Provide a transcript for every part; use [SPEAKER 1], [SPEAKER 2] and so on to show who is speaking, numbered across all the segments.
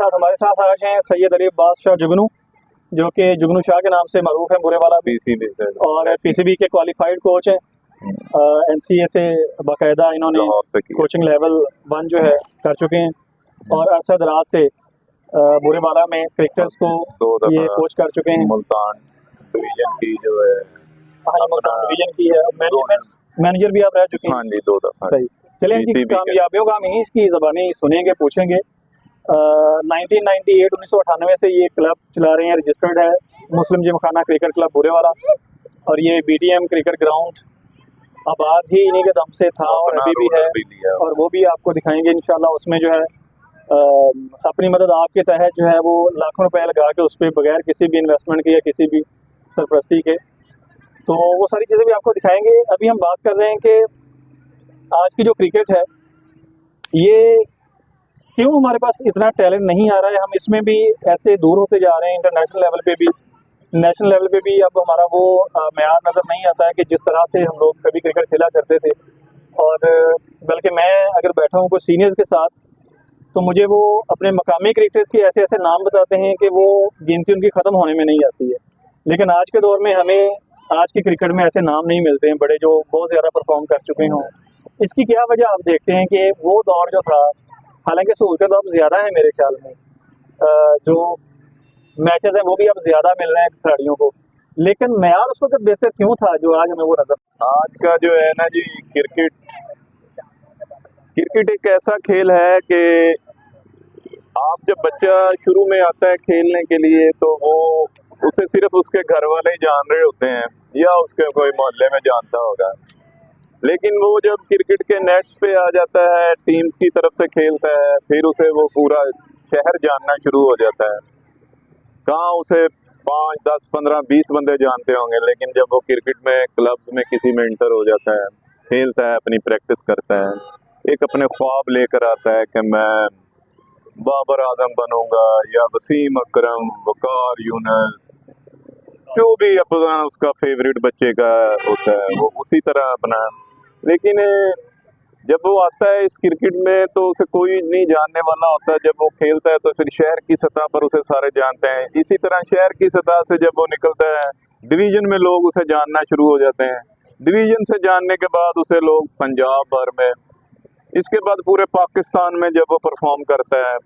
[SPEAKER 1] साथ हमारे साथ आज हैं सैयद अली अब्बास शाह जुगनू, जो कि जुगनू शाह के नाम से मरूफ है बुरेवाला में,
[SPEAKER 2] पीसीबी से
[SPEAKER 1] और पीसीबी के क्वालिफाइड कोच हैं। एनसीए से बाकायदा इन्होंने कोचिंग लेवल 1 जो है कर चुके हैं, और अरसा दराज से बुरेवाला में क्रिकेटर्स को ये कोच कर चुके हैं।
[SPEAKER 2] मुल्तान डिवीजन की जो है,
[SPEAKER 1] मुल्तान डिवीजन की है, मैनेजर भी आप रह चुके हैं।
[SPEAKER 2] हाँ जी, 2 दफा।
[SPEAKER 1] सही, चलिए इनकी कामयाबियों का हम इन्हीं की ज़बानी सुनेंगे, पूछेंगे। 1998 से ये क्लब चला रहे हैं, रजिस्टर्ड है मुस्लिम जिमखाना क्रिकेट क्लब बुरेवाला, और ये बीटीएम क्रिकेट ग्राउंड आबाद ही इन्हीं के दम से था और अभी भी है, और वो भी आपको दिखाएंगे इंशाल्लाह। उसमें जो है अपनी मदद आपके तहत जो है वो लाखों रुपए लगा के उस पर बगैर किसी भी इन्वेस्टमेंट के या किसी भी सरपरस्ती के, तो वो सारी चीज़ें भी आपको दिखाएंगे। अभी हम बात कर रहे हैं कि आज की जो क्रिकेट है ये क्यों हमारे पास इतना टैलेंट नहीं आ रहा है, हम इसमें भी ऐसे दूर होते जा रहे हैं। इंटरनेशनल लेवल पे भी, नेशनल लेवल पे भी अब हमारा वो मेयार नज़र नहीं आता है कि जिस तरह से हम लोग कभी क्रिकेट खेला करते थे। और बल्कि मैं अगर बैठा हूँ कोई सीनियर्स के साथ, तो मुझे वो अपने मकामी क्रिकेटर्स के ऐसे ऐसे नाम बताते हैं कि वो गिनती उनकी ख़त्म होने में नहीं आती है। लेकिन आज के दौर में हमें आज की क्रिकेट में ऐसे नाम नहीं मिलते हैं बड़े, जो बहुत ज़्यादा परफॉर्म कर चुके हों। इसकी क्या वजह आप देखते हैं कि वो दौर जो था, हालांकि सहूलतें तो अब ज़्यादा है मेरे ख्याल में, जो मैचेस हैं वो भी अब ज़्यादा मिल रहे हैं खिलाड़ियों को, लेकिन मैयार उस वक्त बेहतर क्यों था जो आज हमें वो नजर।
[SPEAKER 2] आज का जो है ना जी, क्रिकेट एक ऐसा खेल है कि आप जब बच्चा शुरू में आता है खेलने के लिए, तो वो उसे सिर्फ उसके घर वाले ही जान रहे होते हैं या उसके कोई मोहल्ले में जानता होगा। लेकिन वो जब क्रिकेट के नेट्स पे आ जाता है, टीम्स की तरफ से खेलता है, फिर उसे वो पूरा शहर जानना शुरू हो जाता है। कहाँ उसे 5, 10, 15, 20 बंदे जानते होंगे, लेकिन जब वो क्रिकेट में क्लब्स में किसी में इंटर हो जाता है, खेलता है, अपनी प्रैक्टिस करता है, एक अपने ख्वाब लेकर आता है कि मैं बाबर आजम बनूंगा या वसीम अकरम, वकार यूनुस, जो भी अपना उसका फेवरेट बच्चे का होता है वो उसी तरह अपना। लेकिन जब वो आता है इस क्रिकेट में तो उसे कोई नहीं जानने वाला होता। जब वो खेलता है तो फिर शहर की सतह पर उसे सारे जानते हैं। इसी तरह शहर की सतह से जब वो निकलता है, डिवीजन में लोग उसे जानना शुरू हो जाते हैं। डिवीजन से जानने के बाद उसे लोग पंजाब भर में, इसके बाद पूरे पाकिस्तान में जब वो परफॉर्म करता है,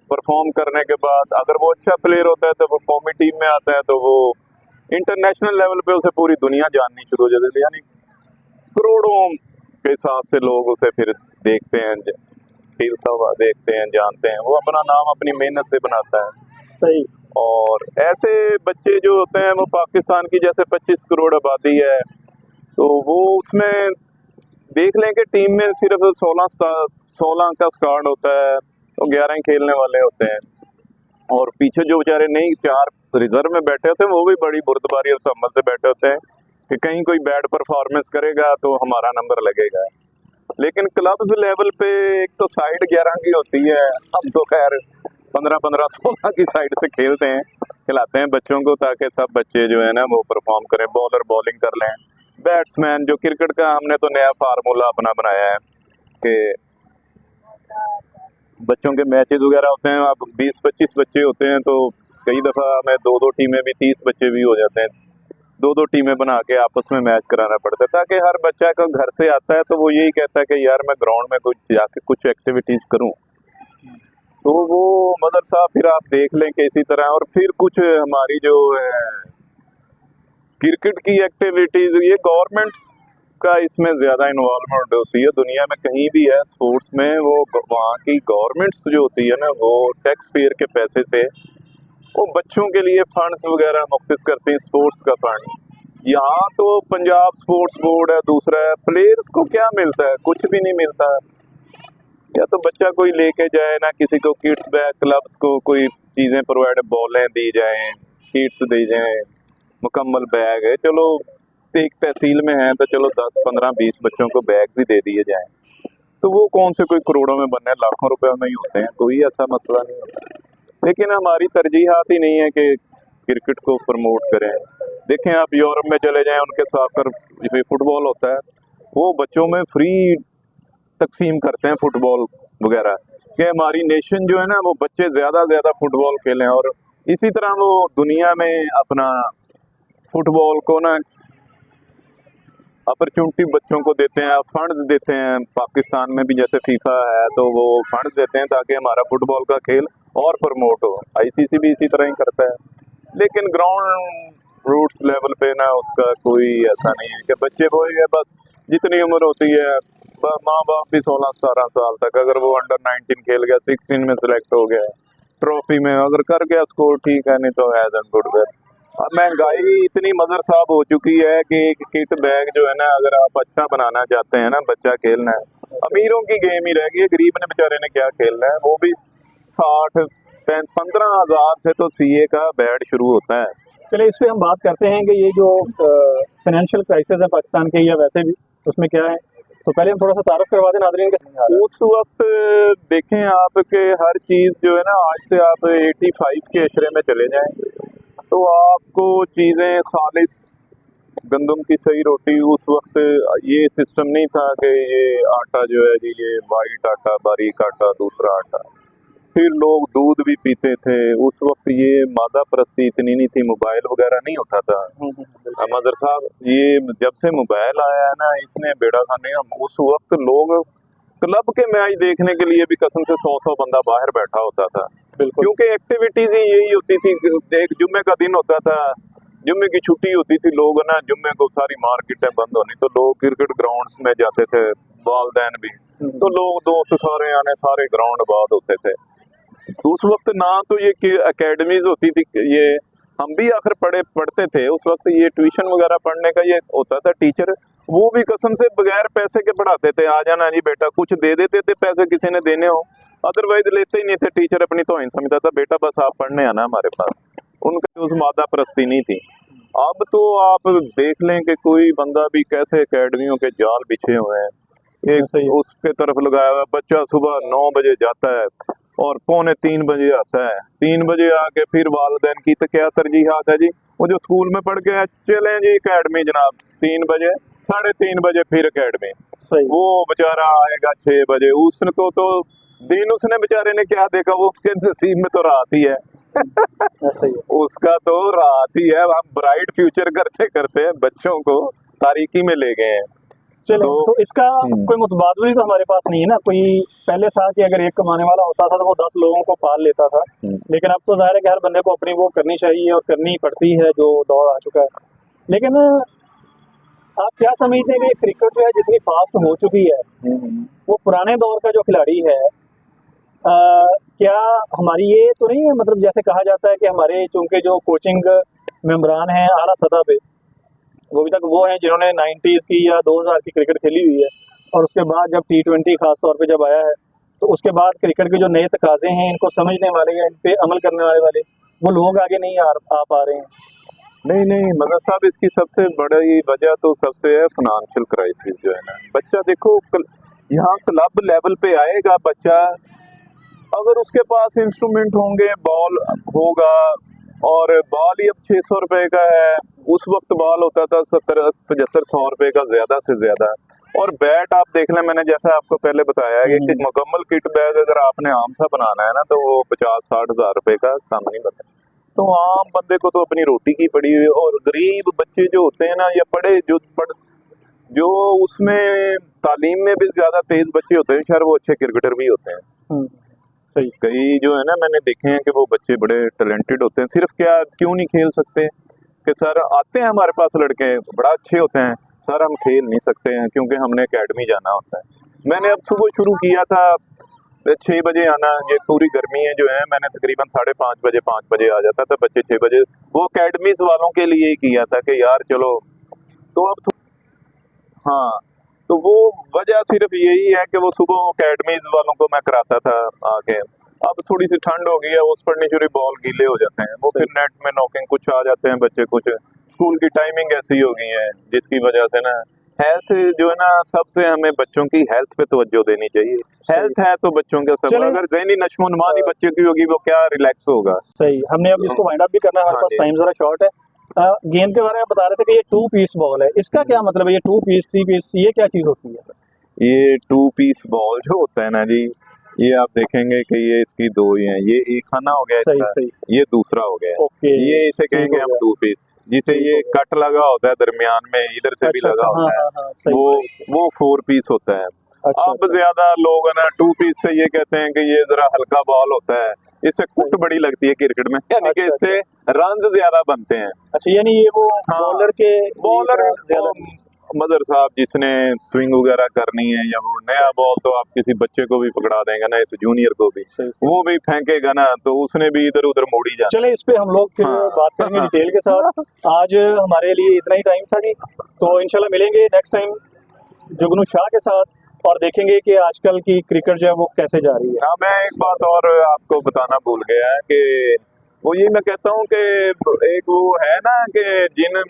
[SPEAKER 2] परफॉर्म करने के बाद अगर वो अच्छा प्लेयर होता है तो वो कौमी टीम में आता है, तो वो इंटरनेशनल लेवल पे उसे पूरी दुनिया जाननी शुरू हो जाती है। यानी करोड़ों के हिसाब से लोग उसे फिर देखते हैं, खेलता हुआ देखते हैं, जानते हैं। वो अपना नाम अपनी मेहनत से बनाता है।
[SPEAKER 1] सही।
[SPEAKER 2] और ऐसे बच्चे जो होते हैं, वो पाकिस्तान की जैसे 25 करोड़ आबादी है, तो वो उसमें देख लें कि टीम में सिर्फ 16 का स्क्वाड होता है, तो 11 ही खेलने वाले होते हैं। और पीछे जो बेचारे नहीं 4 रिजर्व में बैठे होते हैं, वो भी बड़ी बुर्दबारी और सम्मत से बैठे होते हैं कि कहीं कोई बैड परफॉर्मेंस करेगा तो हमारा नंबर लगेगा। लेकिन क्लब्स लेवल पे एक तो साइड 11 की होती है, हम तो खैर 15-15, 16 की साइड से खेलते हैं, खिलाते हैं बच्चों को, ताकि सब बच्चे जो है ना वो परफॉर्म करें, बॉलर बॉलिंग कर लें। बैट्समैन जो क्रिकेट का हमने तो नया फार्मूला अपना बनाया है कि बच्चों के मैचेस वगैरह होते हैं, अब 20-25 बच्चे होते हैं, तो कई दफ़ा हमें 2-2 टीमें भी 30 बच्चे भी हो जाते हैं। 2-2 टीमें बना के आपस में मैच कराना पड़ता है, ताकि हर बच्चा का घर से आता है तो वो यही कहता है कि यार मैं ग्राउंड में कुछ जाके कुछ एक्टिविटीज़ करूं। तो वो मदरसा फिर आप देख लें कि इसी तरह। और फिर कुछ हमारी जो क्रिकेट की एक्टिविटीज़, ये गवर्नमेंट का इसमें ज़्यादा इन्वॉल्वमेंट होती है। दुनिया में कहीं भी है स्पोर्ट्स में, वो वहाँ की गवर्नमेंट्स जो होती है ना, वो टैक्स पेयर के पैसे से वो बच्चों के लिए फंड्स वगैरह मुख्तस करती हैं, स्पोर्ट्स का फंड। यहाँ तो पंजाब स्पोर्ट्स बोर्ड है, दूसरा है। प्लेयर्स को क्या मिलता है? कुछ भी नहीं मिलता है। या तो बच्चा कोई लेके जाए ना, किसी को किड्स बैग, क्लब्स को कोई चीज़ें प्रोवाइड, बॉलें दी जाएं, किट्स दी जाएं, मुकम्मल बैग है। चलो एक तहसील में है तो चलो 10, 15, 20 बच्चों को बैग्स ही दे दिए जाएं, तो वो कौन से कोई करोड़ों में बनने, लाखों रुपए में ही होते हैं, कोई ऐसा मसला नहीं होता। लेकिन हमारी तरजीहात ही नहीं है कि क्रिकेट को प्रमोट करें। देखें आप यूरोप में चले जाएं, उनके सॉकर फुटबॉल होता है, वो बच्चों में फ्री तकसीम करते हैं फुटबॉल वगैरह, कि हमारी नेशन जो है ना वो बच्चे ज्यादा से ज्यादा फुटबॉल खेलें, और इसी तरह वो दुनिया में अपना फुटबॉल को ना अपॉर्चुनिटी बच्चों को देते हैं, फंड्स देते हैं। पाकिस्तान में भी जैसे फीफा है तो वो फंड्स देते हैं ताकि हमारा फुटबॉल का खेल और प्रमोट हो। आईसीसी भी इसी तरह ही करता है, लेकिन ग्राउंड रूट्स लेवल पे ना उसका कोई ऐसा नहीं है कि बच्चे को ही है बस जितनी उम्र होती है, माँ बाप भी 16-17 साल तक अगर वो अंडर 19 खेल गया, 16 में सिलेक्ट हो गया, ट्रॉफी में अगर कर गया स्कोर ठीक है, नहीं तो एज एंड गुड वेल। अब महंगाई इतनी मदर साहब हो चुकी है कि एक किट बैग जो है ना, अगर आप अच्छा बनाना चाहते हैं ना, बच्चा खेलना है, अमीरों की गेम ही रह गई है, गरीब ने बेचारे ने क्या खेलना है। वो भी 60-15 हज़ार से तो सीए का बैट शुरू होता है।
[SPEAKER 1] चलिए इस पे हम बात करते हैं कि ये जो फाइनेंशियल क्राइसिस है पाकिस्तान के या वैसे भी, उसमें क्या है। तो पहले हम थोड़ा सा तारुफ करवा दें नाज़रीन के।
[SPEAKER 2] उस वक्त देखें आप कि हर चीज़ जो है ना, आज से आप 85 के अशरे में चले जाएं तो आपको चीज़ें खालिस गंदम की सही रोटी, उस वक्त ये सिस्टम नहीं था कि ये आटा जो है जी ये वाइट आटा, बारीक आटा, दूसरा आटा। फिर लोग दूध भी पीते थे। उस वक्त ये मादा परस्ती इतनी नहीं थी, मोबाइल वगैरह नहीं होता था। मदर साहब ये जब से मोबाइल आया है ना, इसने बेड़ा खाने। उस वक्त लोग क्लब के मैच देखने के लिए भी कसम से 100 बंदा बाहर बैठा होता था, क्योंकि एक्टिविटीज ही यही होती थी। एक जुम्मे का दिन होता था, जुम्मे की छुट्टी होती थी, लोग ना जुम्मे को सारी मार्केटें बंद होनी तो लोग क्रिकेट ग्राउंड्स में जाते थे, वालदैन भी, तो लोग दोस्त सारे आने, सारे ग्राउंड आबाद होते थे। उस वक्त ना तो ये एकेडमीज होती थी, ये हम भी आखिर पढ़ते थे उस वक्त, ये ट्यूशन वगैरह पढ़ने का ये होता था। टीचर वो भी कसम से बगैर पैसे के पढ़ाते थे, आ जाना जी बेटा, कुछ दे देते थे पैसे किसी ने देने हो, अदरवाइज लेते ही नहीं थे। टीचर अपनी तौहीन समझता था, बेटा बस आप पढ़ने आना हमारे पास। उनका उस मादा परस्ती नहीं थी। अब तो आप देख लें कि कोई बंदा भी कैसे एकेडमियों के जाल बिछे हुए हैं, एक उसके तरफ लगाया हुआ। बच्चा सुबह 9 बजे जाता है और 2:45 आता है, 3 बजे आके फिर वालिदैन की तो क्या तरजीहात है जी, वो जो स्कूल में पढ़ के चलें जी एकेडमी जनाब, 3 बजे 3:30 बजे फिर एकेडमी। वो बेचारा आएगा 6 बजे, उसको तो दिन उसने बेचारे ने क्या देखा, वो उसके नसीब में तो रात ही है। उसका तो रात ही है। हम ब्राइट फ्यूचर करते करते बच्चों को तारीकी में ले गए हैं।
[SPEAKER 1] चलो तो इसका कोई मुतबादल तो हमारे पास नहीं है ना। कोई पहले था कि अगर एक कमाने वाला होता था तो वो 10 लोगों को पाल लेता था, लेकिन अब तो जाहिर है कि हर बंदे को अपनी वो करनी चाहिए और करनी पड़ती है, जो दौर आ चुका है। लेकिन आप क्या समझते हैं कि क्रिकेट जो है जितनी फास्ट हो चुकी है, वो पुराने दौर का जो खिलाड़ी है, क्या हमारी ये तो नहीं है, मतलब जैसे कहा जाता है कि हमारे चूंकि जो कोचिंग मेंबरान हैं आला सतह पे, वो अभी तक वो हैं जिन्होंने 90s की या 2000 की क्रिकेट खेली हुई है, और उसके बाद जब T20 खास तौर पे जब आया है, तो उसके बाद क्रिकेट के जो नए तकाजे हैं, इनको समझने वाले या इन पे अमल करने वाले वो लोग आगे नहीं आ पा रहे हैं।
[SPEAKER 2] नहीं मदर साहब, इसकी सबसे बड़ी वजह तो सबसे है फाइनेंशियल क्राइसिस जो है ना। बच्चा देखो यहाँ क्लब लेवल पे आएगा बच्चा, अगर उसके पास इंस्ट्रूमेंट होंगे, बॉल होगा, और बॉल ही अब 600 रुपए का है, उस वक्त बॉल होता था 70-75-100 रुपए का ज्यादा से ज्यादा। और बैट आप देख लें, मैंने जैसा आपको पहले बताया है कि मुकम्मल किट बैग अगर आपने आम सा बनाना है ना, तो वो 50-60 हज़ार रुपए का कम नहीं बनता। तो आम बंदे को तो अपनी रोटी की पड़ी हुई। और गरीब बच्चे जो होते हैं ना, या पढ़े जो उसमें तालीम में भी ज्यादा तेज बच्चे होते हैं, शायद वो अच्छे क्रिकेटर भी होते हैं।
[SPEAKER 1] सही।
[SPEAKER 2] कई जो है ना मैंने देखे हैं कि वो बच्चे बड़े टैलेंटेड होते हैं, सिर्फ क्या क्यों नहीं खेल सकते कि सर आते हैं हमारे पास लड़के बड़ा अच्छे होते हैं, सर हम खेल नहीं सकते हैं क्योंकि हमने एकेडमी जाना होता है। मैंने अब सुबह शुरू किया था 6 बजे आना, ये पूरी गर्मी है जो है, मैंने तकरीबन 5:30 बजे आ जाता था, बच्चे 6 बजे, वो एकेडमीज वालों के लिए ही किया था कि यार चलो। तो अब हाँ, तो वो वजह सिर्फ यही है कि वो सुबह एकेडमीज वालों को मैं कराता था आके। अब थोड़ी सी ठंड हो गई है, उस पर नीचे बॉल गीले हो जाते हैं, वो फिर नेट में नॉकिंग कुछ आ जाते हैं बच्चे, कुछ स्कूल की टाइमिंग ऐसी हो गई है जिसकी वजह से ना हेल्थ जो है ना, सबसे हमें बच्चों की हेल्थ पे तवज्जो देनी चाहिए। हेल्थ है तो बच्चों का सब, अगर ज़हनी नशोनुमा नहीं बच्चे की होगी वो क्या रिलैक्स होगा।
[SPEAKER 1] सही। हमने अब इसको वाइंड अप भी करना है, हमारे पास टाइम जरा शॉर्ट है। गेंद के बारे में बता रहे थे कि ये 2 पीस बॉल है, इसका क्या मतलब है? ये 2 पीस 3 पीस ये क्या चीज होती है?
[SPEAKER 2] ये 2 पीस बॉल जो होता है ना जी, ये आप देखेंगे कि ये इसकी दो ही हैं, ये एक खाना हो गया
[SPEAKER 1] सही
[SPEAKER 2] इसका,
[SPEAKER 1] सही
[SPEAKER 2] ये दूसरा हो गया।
[SPEAKER 1] ओके
[SPEAKER 2] ये इसे कहेंगे
[SPEAKER 1] हो
[SPEAKER 2] हम
[SPEAKER 1] गया।
[SPEAKER 2] टू पीस, जिसे
[SPEAKER 1] ठीक
[SPEAKER 2] ये
[SPEAKER 1] हो गया।
[SPEAKER 2] कट लगा होता है दरमियान में, इधर से भी
[SPEAKER 1] अच्छा
[SPEAKER 2] लगा
[SPEAKER 1] अच्छा हाँ
[SPEAKER 2] होता है,
[SPEAKER 1] हाँ हाँ सही
[SPEAKER 2] वो
[SPEAKER 1] सही
[SPEAKER 2] वो 4 पीस होता है।
[SPEAKER 1] अच्छा
[SPEAKER 2] अब
[SPEAKER 1] अच्छा
[SPEAKER 2] ज्यादा लोग है ना 2 पीस से ये कहते हैं कि ये जरा हल्का बॉल होता है, इससे कुट
[SPEAKER 1] सही
[SPEAKER 2] बड़ी लगती है क्रिकेट में, यानी कि
[SPEAKER 1] अच्छा
[SPEAKER 2] इससे रन ज्यादा बनते हैं।
[SPEAKER 1] अच्छा यानी ये वो
[SPEAKER 2] हाँ,
[SPEAKER 1] बॉलर के लिए
[SPEAKER 2] बॉलर
[SPEAKER 1] थोड़ा ज्यादा
[SPEAKER 2] मदर साहब जिसने स्विंग वगैरह करनी है, या वो नया बॉल तो आप किसी बच्चे को भी पकड़ा देंगे ना, इस जूनियर को भी,
[SPEAKER 1] सही सही
[SPEAKER 2] वो भी फेंकेगा ना तो उसने भी इधर उधर मोड़ी जाना।
[SPEAKER 1] चले इस पे हम लोग फिर
[SPEAKER 2] हाँ,
[SPEAKER 1] बात करेंगे
[SPEAKER 2] हाँ।
[SPEAKER 1] डिटेल के साथ। आज हमारे लिए इतना ही टाइम था जी, तो इंशाल्लाह मिलेंगे नेक्स्ट टाइम जुगनू शाह के साथ और देखेंगे कि आजकल की क्रिकेट जो है वो कैसे जा रही है।
[SPEAKER 2] हाँ, मैं एक बात और आपको बताना भूल गया है कि वो ये मैं कहता हूँ कि एक वो है ना कि जिन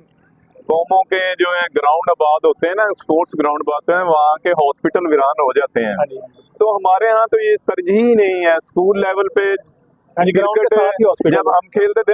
[SPEAKER 2] कौमों के जो है ग्राउंड आबाद होते हैं ना, स्पोर्ट्स ग्राउंड आबाद हैं, वहाँ के हॉस्पिटल वीरान हो जाते हैं।
[SPEAKER 1] हाँ जी
[SPEAKER 2] तो हमारे यहाँ तो ये तरजीह ही नहीं है, स्कूल लेवल पे
[SPEAKER 1] हाँ जी, ग्राउंड के
[SPEAKER 2] क्रिकेट
[SPEAKER 1] साथ ही हॉस्पिटल
[SPEAKER 2] जब हम खेलते थे